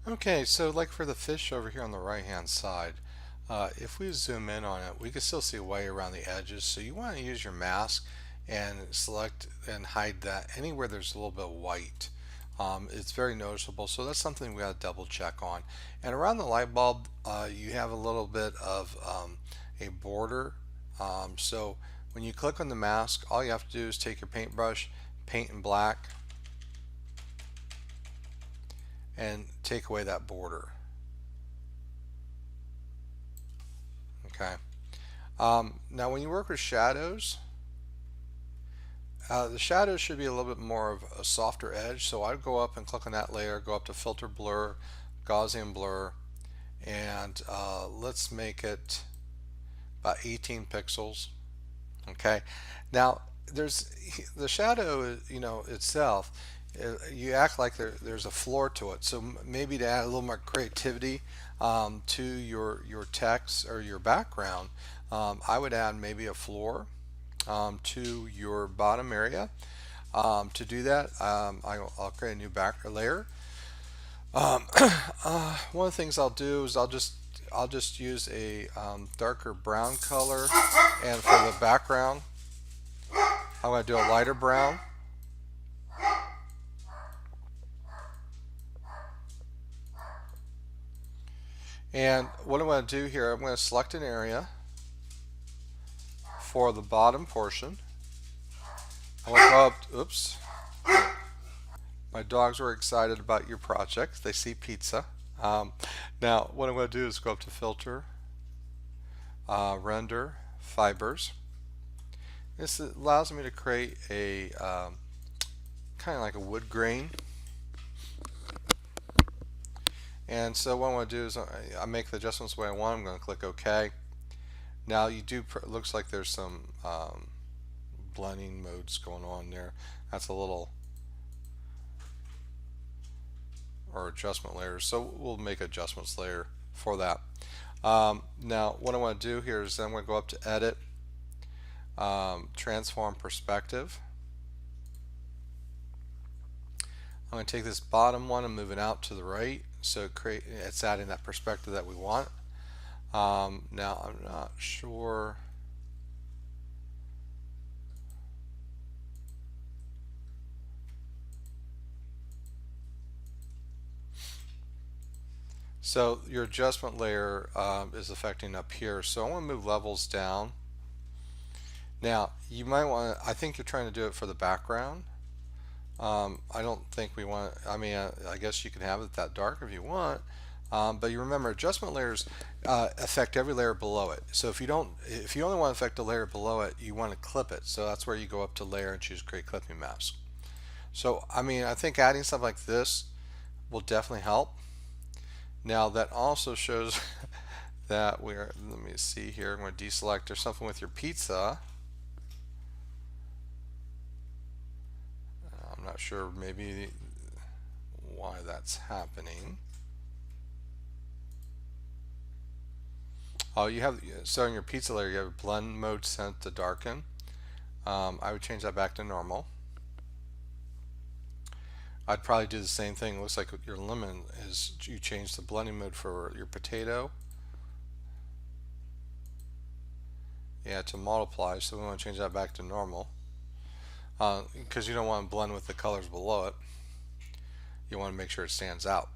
Okay, so like for the fish over here on the right hand side, if we zoom in on it, we can still see way around the edges. So you want to use your mask and select and hide that anywhere there's a little bit of white. It's very noticeable, so that's something we got to double check on. And around the light bulb, you have a little bit of a border. So when you click on the mask, all you have to do is take your paintbrush, paint in black, and take away that border. Okay. Now when you work with shadows, the shadows should be a little bit more of a softer edge, so I'd go up and click on that layer, go up to Filter Blur, Gaussian Blur, and let's make it about 18 pixels. Okay. Now there's the shadow, itself. You act like there's a floor to it, so maybe to add a little more creativity to your text or your background, I would add maybe a floor to your bottom area. To do that, I'll create a new back layer. One of the things I'll do is I'll just use a darker brown color, and for the background, I'm going to do a lighter brown. And what I'm going to do here, I'm going to select an area for the bottom portion. I'm going to go up. Oops. My dogs were excited about your project. They see pizza. Um, Now, what I'm going to do is go up to Filter, Render, Fibers. This allows me to create a kind of like a wood grain. And so what I'm going to do is I make the adjustments the way I want. I'm going to click OK. Now you do, looks like there's some blending modes going on there. That's a little, or adjustment layers. So we'll make adjustments layer for that. Now what I want to do here is then I'm going to go up to Edit, Transform Perspective. I'm going to take this bottom one and move it out to the right, so it's adding that perspective that we want. Now I'm not sure. So your adjustment layer is affecting up here. So I want to move levels down. Now you might want to, I think you're trying to do it for the background. I don't think we want, I guess you can have it that dark if you want. But you remember, adjustment layers affect every layer below it. So if you only want to affect a layer below it, you want to clip it. So that's where you go up to Layer and choose Create Clipping Mask. So I think adding stuff like this will definitely help. Now that also shows that let me see here, I'm going to deselect, there's something with your pizza. I'm not sure maybe why that's happening. Oh, you have, so in your pizza layer you have a blend mode set to darken. I would change that back to normal. I'd probably do the same thing. It looks like your lemon is, you change the blending mode for your potato. Yeah, to multiply, so we want to change that back to normal. Because you don't want to blend with the colors below it. You want to make sure it stands out.